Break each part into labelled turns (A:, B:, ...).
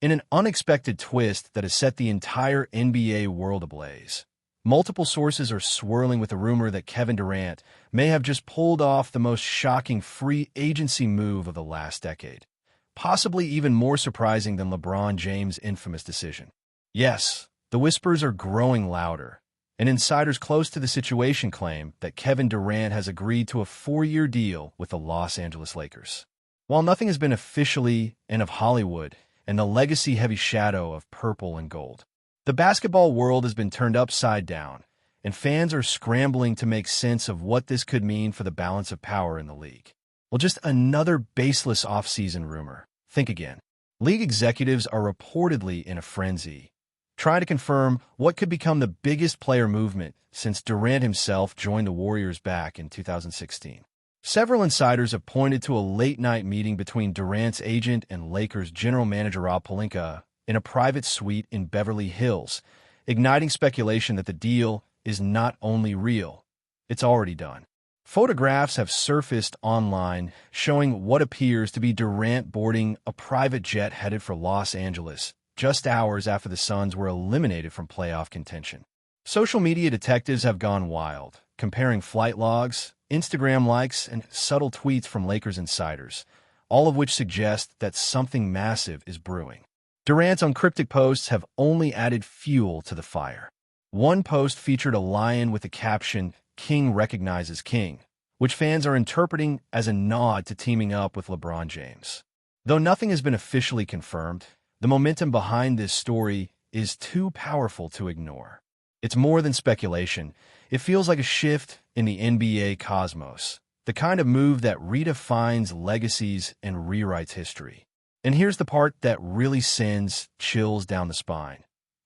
A: In an unexpected twist that has set the entire NBA world ablaze, multiple sources are swirling with the rumor that Kevin Durant may have just pulled off the most shocking free agency move of the last decade, possibly even more surprising than LeBron James' infamous decision. Yes, the whispers are growing louder, and insiders close to the situation claim that Kevin Durant has agreed to a 4-year deal with the Los Angeles Lakers. While nothing has been officially of Hollywood and the legacy-heavy shadow of purple and gold, the basketball world has been turned upside down, and fans are scrambling to make sense of what this could mean for the balance of power in the league. Well, just another baseless offseason rumor. Think again. League executives are reportedly in a frenzy, trying to confirm what could become the biggest player movement since Durant himself joined the Warriors back in 2016. Several insiders have pointed to a late-night meeting between Durant's agent and Lakers general manager Rob Pelinka in a private suite in Beverly Hills, igniting speculation that the deal is not only real, it's already done. Photographs have surfaced online showing what appears to be Durant boarding a private jet headed for Los Angeles, just hours after the Suns were eliminated from playoff contention. Social media detectives have gone wild, comparing flight logs, Instagram likes, and subtle tweets from Lakers insiders, all of which suggest that something massive is brewing. Durant's uncryptic posts have only added fuel to the fire. One post featured a lion with the caption, "King recognizes King," which fans are interpreting as a nod to teaming up with LeBron James. Though nothing has been officially confirmed, the momentum behind this story is too powerful to ignore. It's more than speculation. It feels like a shift in the NBA cosmos, the kind of move that redefines legacies and rewrites history. And here's the part that really sends chills down the spine.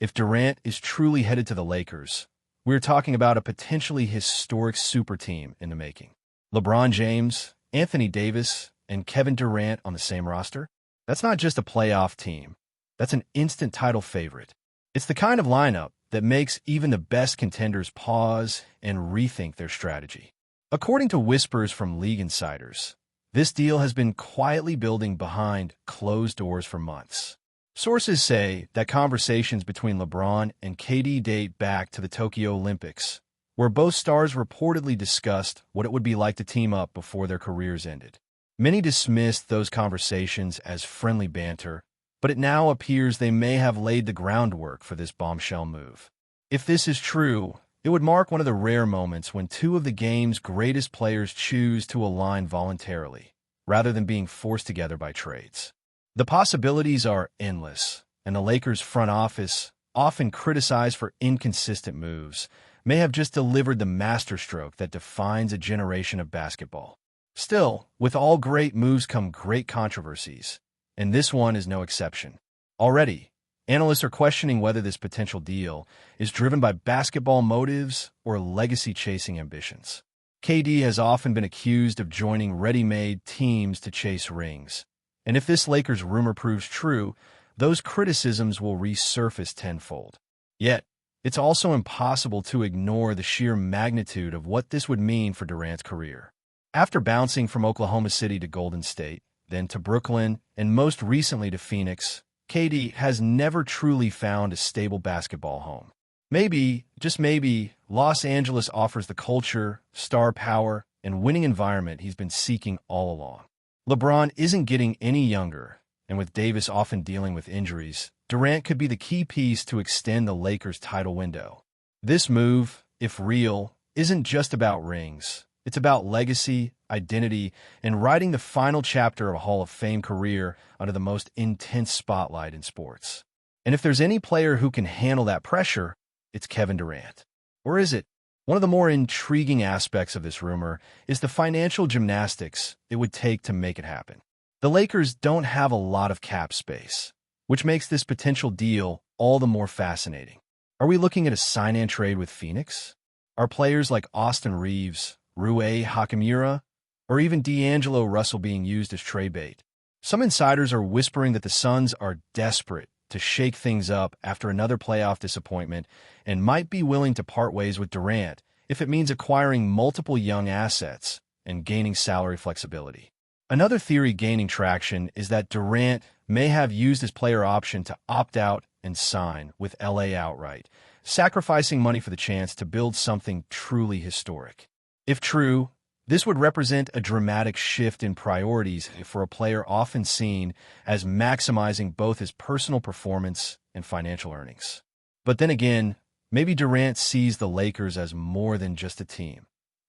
A: If Durant is truly headed to the Lakers, we're talking about a potentially historic super team in the making. LeBron James, Anthony Davis, and Kevin Durant on the same roster? That's not just a playoff team. That's an instant title favorite. It's the kind of lineup that makes even the best contenders pause and rethink their strategy. According to whispers from league insiders, this deal has been quietly building behind closed doors for months. Sources say that conversations between LeBron and KD date back to the Tokyo Olympics, where both stars reportedly discussed what it would be like to team up before their careers ended. Many dismissed those conversations as friendly banter, but it now appears they may have laid the groundwork for this bombshell move. If this is true, it would mark one of the rare moments when two of the game's greatest players choose to align voluntarily, rather than being forced together by trades. The possibilities are endless, and the Lakers' front office, often criticized for inconsistent moves, may have just delivered the masterstroke that defines a generation of basketball. Still, with all great moves come great controversies, and this one is no exception. Already, analysts are questioning whether this potential deal is driven by basketball motives or legacy-chasing ambitions. KD has often been accused of joining ready-made teams to chase rings, and if this Lakers rumor proves true, those criticisms will resurface tenfold. Yet, it's also impossible to ignore the sheer magnitude of what this would mean for Durant's career. After bouncing from Oklahoma City to Golden State, then to Brooklyn, and most recently to Phoenix, KD has never truly found a stable basketball home. Maybe, just maybe, Los Angeles offers the culture, star power, and winning environment he's been seeking all along. LeBron isn't getting any younger, and with Davis often dealing with injuries, Durant could be the key piece to extend the Lakers' title window. This move, if real, isn't just about rings. It's about legacy, identity, and writing the final chapter of a Hall of Fame career under the most intense spotlight in sports. And if there's any player who can handle that pressure, it's Kevin Durant. Or is it? One of the more intriguing aspects of this rumor is the financial gymnastics it would take to make it happen. The Lakers don't have a lot of cap space, which makes this potential deal all the more fascinating. Are we looking at a sign-and trade with Phoenix? Are players like Austin Reeves, Rui Hachimura, or even D'Angelo Russell being used as trade bait? Some insiders are whispering that the Suns are desperate to shake things up after another playoff disappointment and might be willing to part ways with Durant if it means acquiring multiple young assets and gaining salary flexibility. Another theory gaining traction is that Durant may have used his player option to opt out and sign with LA outright, sacrificing money for the chance to build something truly historic. If true, this would represent a dramatic shift in priorities for a player often seen as maximizing both his personal performance and financial earnings. But then again, maybe Durant sees the Lakers as more than just a team.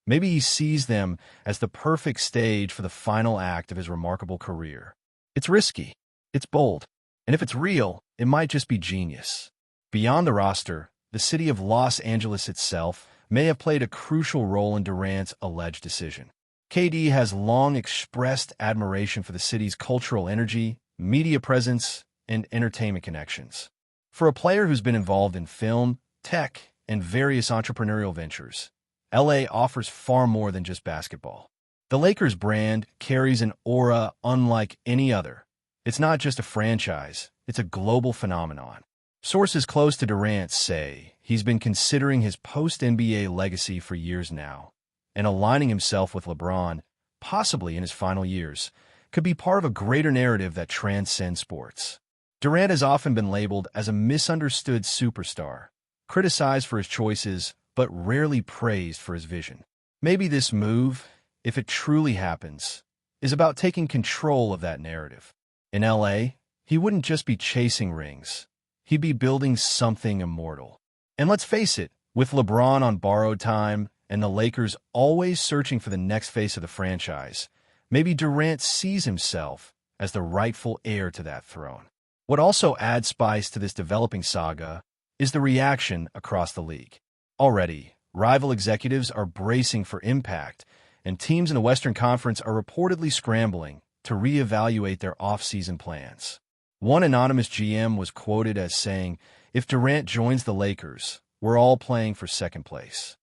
A: Maybe he sees them as the perfect stage for the final act of his remarkable career. It's risky, it's bold, and if it's real, it might just be genius. Beyond the roster, the city of Los Angeles itself may have played a crucial role in Durant's alleged decision. KD has long expressed admiration for the city's cultural energy, media presence, and entertainment connections. For a player who's been involved in film, tech, and various entrepreneurial ventures, LA offers far more than just basketball. The Lakers brand carries an aura unlike any other. It's not just a franchise, it's a global phenomenon. Sources close to Durant say he's been considering his post-NBA legacy for years now, and aligning himself with LeBron, possibly in his final years, could be part of a greater narrative that transcends sports. Durant has often been labeled as a misunderstood superstar, criticized for his choices, but rarely praised for his vision. Maybe this move, if it truly happens, is about taking control of that narrative. In LA, he wouldn't just be chasing rings. He'd be building something immortal. And let's face it, with LeBron on borrowed time and the Lakers always searching for the next face of the franchise, maybe Durant sees himself as the rightful heir to that throne. What also adds spice to this developing saga is the reaction across the league. Already, rival executives are bracing for impact, and teams in the Western Conference are reportedly scrambling to reevaluate their off-season plans. One anonymous GM was quoted as saying, "If Durant joins the Lakers, we're all playing for second place."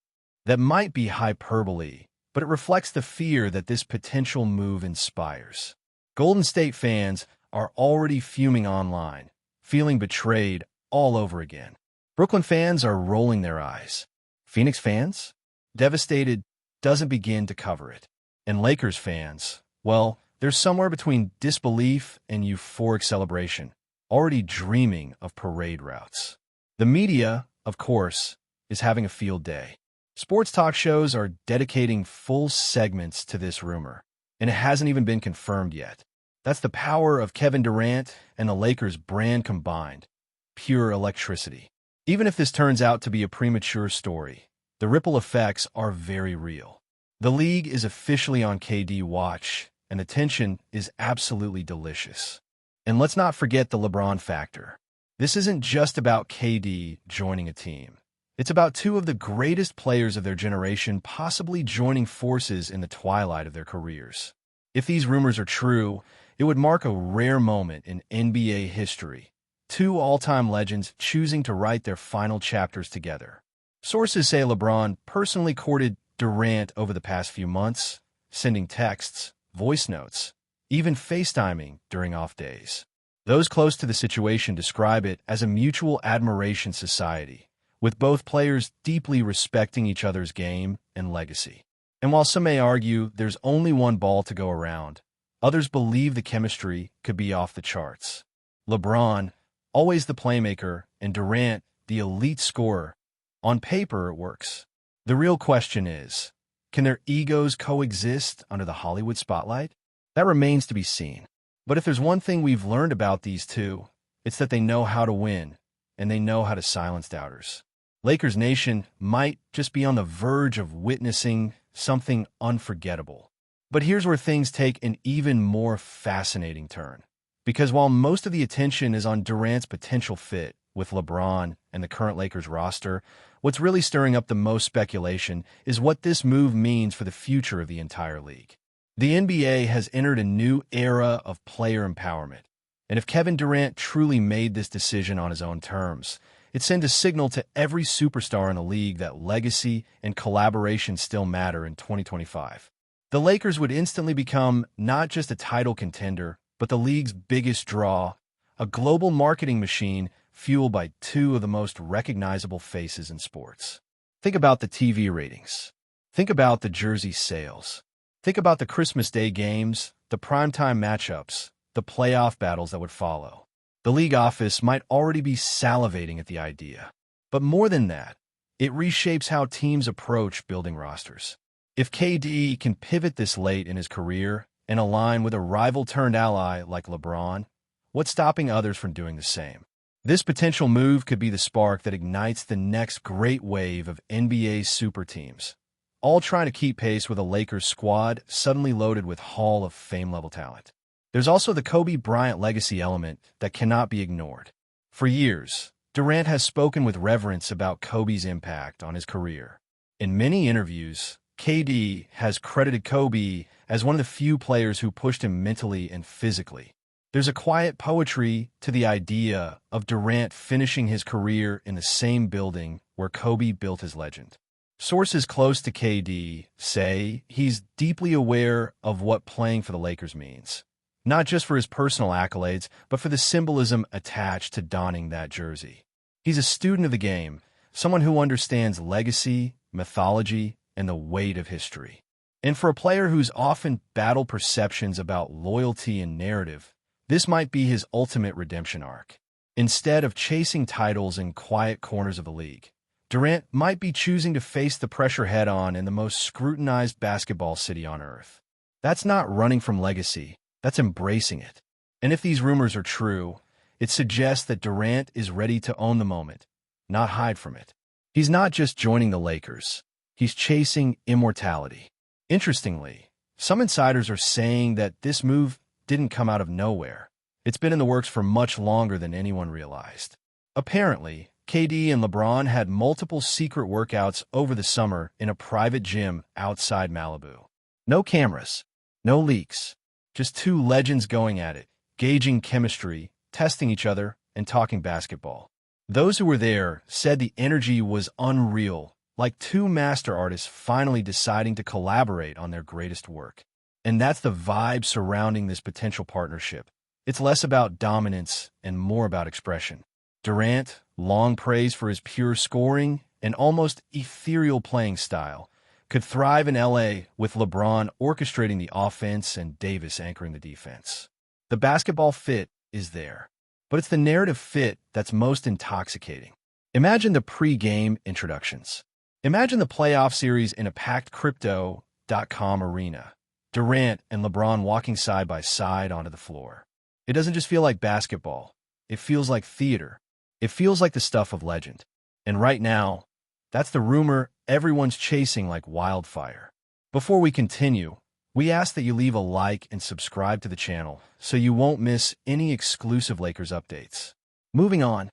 A: That might be hyperbole, but it reflects the fear that this potential move inspires. Golden State fans are already fuming online, feeling betrayed all over again. Brooklyn fans are rolling their eyes. Phoenix fans? Devastated doesn't begin to cover it. And Lakers fans, well, they're somewhere between disbelief and euphoric celebration, already dreaming of parade routes. The media, of course, is having a field day. Sports talk shows are dedicating full segments to this rumor, and it hasn't even been confirmed yet. That's the power of Kevin Durant and the Lakers brand combined. Pure electricity. Even if this turns out to be a premature story, the ripple effects are very real. The league is officially on KD watch, and the tension is absolutely delicious. And let's not forget the LeBron factor. This isn't just about KD joining a team. It's about two of the greatest players of their generation possibly joining forces in the twilight of their careers. If these rumors are true, it would mark a rare moment in NBA history. Two all-time legends choosing to write their final chapters together. Sources say LeBron personally courted Durant over the past few months, sending texts, voice notes, even FaceTiming during off days. Those close to the situation describe it as a mutual admiration society, with both players deeply respecting each other's game and legacy. And while some may argue there's only one ball to go around, others believe the chemistry could be off the charts. LeBron, always the playmaker, and Durant, the elite scorer. On paper, it works. The real question is, can their egos coexist under the Hollywood spotlight? That remains to be seen. But if there's one thing we've learned about these two, it's that they know how to win, and they know how to silence doubters. Lakers Nation might just be on the verge of witnessing something unforgettable. But here's where things take an even more fascinating turn. Because while most of the attention is on Durant's potential fit with LeBron and the current Lakers roster, what's really stirring up the most speculation is what this move means for the future of the entire league. The NBA has entered a new era of player empowerment, and if Kevin Durant truly made this decision on his own terms, it sends a signal to every superstar in the league that legacy and collaboration still matter in 2025. The Lakers would instantly become not just a title contender, but the league's biggest draw, a global marketing machine fueled by two of the most recognizable faces in sports. Think about the TV ratings. Think about the jersey sales. Think about the Christmas Day games, the primetime matchups, the playoff battles that would follow. The league office might already be salivating at the idea. But more than that, it reshapes how teams approach building rosters. If KD can pivot this late in his career and align with a rival-turned-ally like LeBron, what's stopping others from doing the same? This potential move could be the spark that ignites the next great wave of NBA super teams, all trying to keep pace with a Lakers squad suddenly loaded with Hall of Fame-level talent. There's also the Kobe Bryant legacy element that cannot be ignored. For years, Durant has spoken with reverence about Kobe's impact on his career. In many interviews, KD has credited Kobe as one of the few players who pushed him mentally and physically. There's a quiet poetry to the idea of Durant finishing his career in the same building where Kobe built his legend. Sources close to KD say he's deeply aware of what playing for the Lakers means, not just for his personal accolades, but for the symbolism attached to donning that jersey. He's a student of the game, someone who understands legacy, mythology, and the weight of history. And for a player who's often battled perceptions about loyalty and narrative, this might be his ultimate redemption arc. Instead of chasing titles in quiet corners of the league, Durant might be choosing to face the pressure head-on in the most scrutinized basketball city on earth. That's not running from legacy, that's embracing it. And if these rumors are true, it suggests that Durant is ready to own the moment, not hide from it. He's not just joining the Lakers. He's chasing immortality. Interestingly, some insiders are saying that this move didn't come out of nowhere. It's been in the works for much longer than anyone realized. Apparently, KD and LeBron had multiple secret workouts over the summer in a private gym outside Malibu. No cameras, no leaks, just two legends going at it, gauging chemistry, testing each other, and talking basketball. Those who were there said the energy was unreal, like two master artists finally deciding to collaborate on their greatest work. And that's the vibe surrounding this potential partnership. It's less about dominance and more about expression. Durant, long praised for his pure scoring and almost ethereal playing style, could thrive in LA with LeBron orchestrating the offense and Davis anchoring the defense. The basketball fit is there, but it's the narrative fit that's most intoxicating. Imagine the pre-game introductions. Imagine the playoff series in a packed Crypto.com arena. Durant and LeBron walking side by side onto the floor. It doesn't just feel like basketball. It feels like theater. It feels like the stuff of legend. And right now, that's the rumor everyone's chasing like wildfire. Before we continue, we ask that you leave a like and subscribe to the channel so you won't miss any exclusive Lakers updates. Moving on,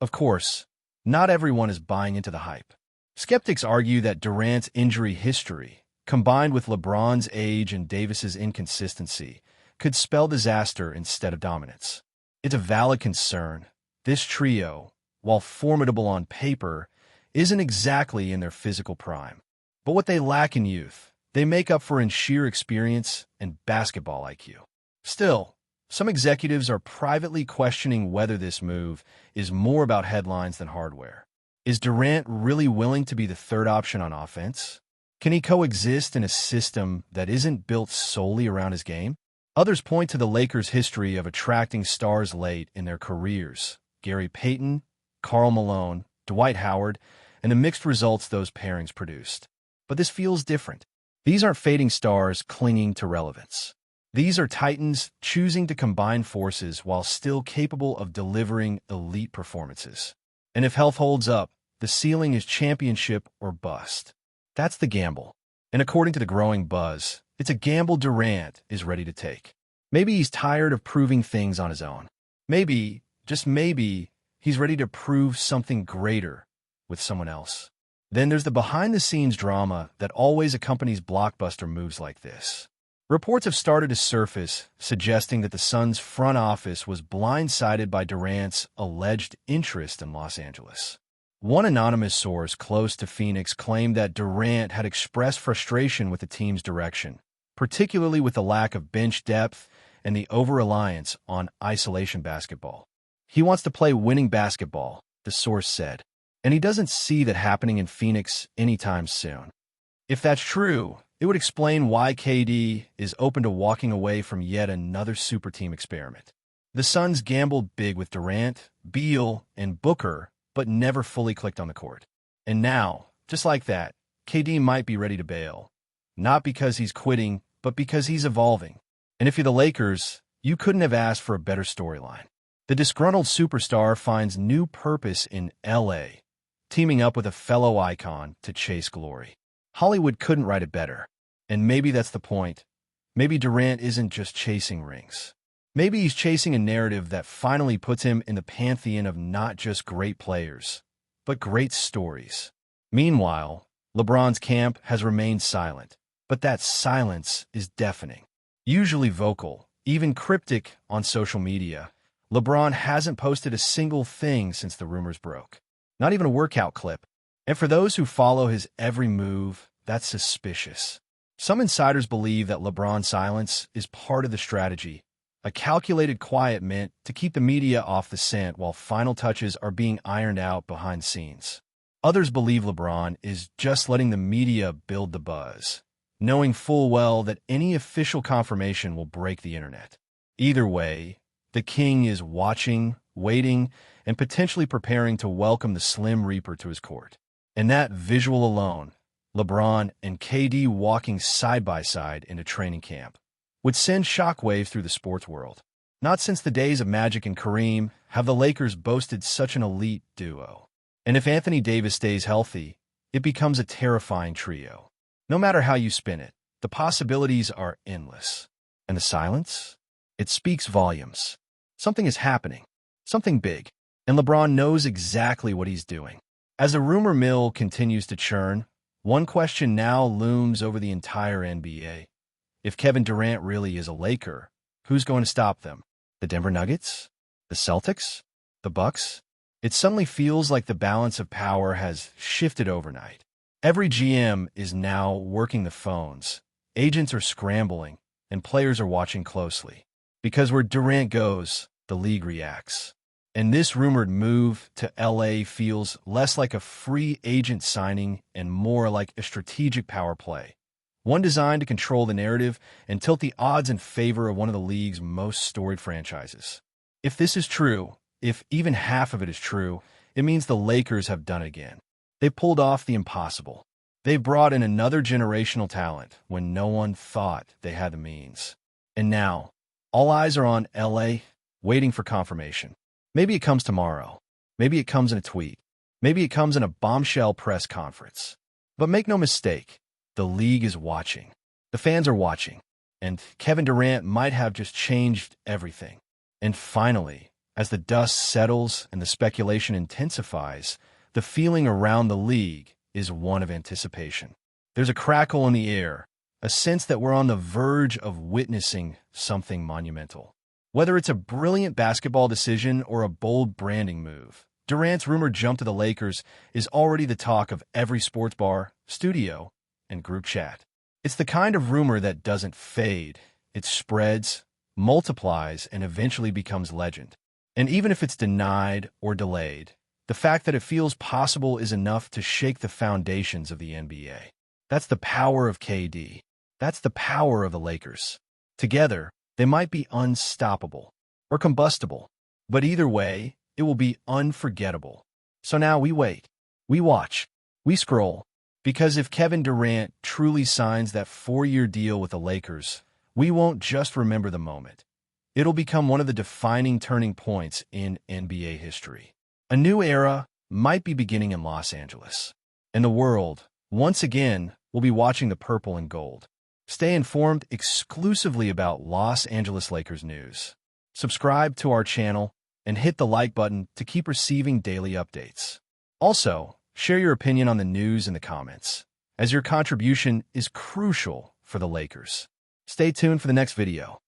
A: of course, not everyone is buying into the hype. Skeptics argue that Durant's injury history, combined with LeBron's age and Davis's inconsistency, could spell disaster instead of dominance. It's a valid concern. This trio, while formidable on paper, isn't exactly in their physical prime. But what they lack in youth, they make up for in sheer experience and basketball IQ. Still, some executives are privately questioning whether this move is more about headlines than hardware. Is Durant really willing to be the third option on offense? Can he coexist in a system that isn't built solely around his game? Others point to the Lakers' history of attracting stars late in their careers: Gary Payton, Karl Malone, Dwight Howard, and the mixed results those pairings produced. But this feels different. These aren't fading stars clinging to relevance. These are titans choosing to combine forces while still capable of delivering elite performances. And if health holds up, the ceiling is championship or bust. That's the gamble. And according to the growing buzz, it's a gamble Durant is ready to take. Maybe he's tired of proving things on his own. Maybe, just maybe, he's ready to prove something greater with someone else. Then there's the behind-the-scenes drama that always accompanies blockbuster moves like this. Reports have started to surface suggesting that the Suns' front office was blindsided by Durant's alleged interest in Los Angeles. One anonymous source close to Phoenix claimed that Durant had expressed frustration with the team's direction, particularly with the lack of bench depth and the over-reliance on isolation basketball. He wants to play winning basketball, the source said, and he doesn't see that happening in Phoenix anytime soon. If that's true, It would explain why KD is open to walking away from yet another super team experiment. The Suns gambled big with Durant, Beal, and Booker, but never fully clicked on the court. And now, just like that, KD might be ready to bail. Not because he's quitting, but because he's evolving. And if you're the Lakers, you couldn't have asked for a better storyline. The disgruntled superstar finds new purpose in LA, teaming up with a fellow icon to chase glory. Hollywood couldn't write it better. And maybe that's the point. Maybe Durant isn't just chasing rings. Maybe he's chasing a narrative that finally puts him in the pantheon of not just great players, but great stories. Meanwhile, LeBron's camp has remained silent, but that silence is deafening. Usually vocal, even cryptic on social media, LeBron hasn't posted a single thing since the rumors broke. Not even a workout clip. And for those who follow his every move, that's suspicious. Some insiders believe that LeBron's silence is part of the strategy, a calculated quiet meant to keep the media off the scent while final touches are being ironed out behind the scenes. Others believe LeBron is just letting the media build the buzz, knowing full well that any official confirmation will break the internet. Either way, the king is watching, waiting, and potentially preparing to welcome the Slim Reaper to his court. And that visual alone, LeBron and KD walking side by side into training camp, would send shockwaves through the sports world. Not since the days of Magic and Kareem have the Lakers boasted such an elite duo. And if Anthony Davis stays healthy, it becomes a terrifying trio. No matter how you spin it, the possibilities are endless. And the silence? It speaks volumes. Something is happening. Something big. And LeBron knows exactly what he's doing. As the rumor mill continues to churn, one question now looms over the entire NBA. If Kevin Durant really is a Laker, who's going to stop them? The Denver Nuggets? The Celtics? The Bucks? It suddenly feels like the balance of power has shifted overnight. Every GM is now working the phones, agents are scrambling, and players are watching closely. Because where Durant goes, the league reacts. And this rumored move to LA feels less like a free agent signing and more like a strategic power play. One designed to control the narrative and tilt the odds in favor of one of the league's most storied franchises. If this is true, if even half of it is true, it means the Lakers have done it again. They pulled off the impossible. They've brought in another generational talent when no one thought they had the means. And now, all eyes are on LA, waiting for confirmation. Maybe it comes tomorrow. Maybe it comes in a tweet. Maybe it comes in a bombshell press conference. But make no mistake, the league is watching. The fans are watching. And Kevin Durant might have just changed everything. And finally, as the dust settles and the speculation intensifies, the feeling around the league is one of anticipation. There's a crackle in the air, a sense that we're on the verge of witnessing something monumental. Whether it's a brilliant basketball decision or a bold branding move, Durant's rumored jump to the Lakers is already the talk of every sports bar, studio, and group chat. It's the kind of rumor that doesn't fade. It spreads, multiplies, and eventually becomes legend. And even if it's denied or delayed, the fact that it feels possible is enough to shake the foundations of the NBA. That's the power of KD. That's the power of the Lakers. Together, they might be unstoppable or combustible, but either way, it will be unforgettable. So now we wait, we watch, we scroll, because if Kevin Durant truly signs that 4-year deal with the Lakers, we won't just remember the moment. It'll become one of the defining turning points in NBA history. A new era might be beginning in Los Angeles, and the world, once again, will be watching the purple and gold. Stay informed exclusively about Los Angeles Lakers news. Subscribe to our channel and hit the like button to keep receiving daily updates. Also, share your opinion on the news in the comments, as your contribution is crucial for the Lakers. Stay tuned for the next video.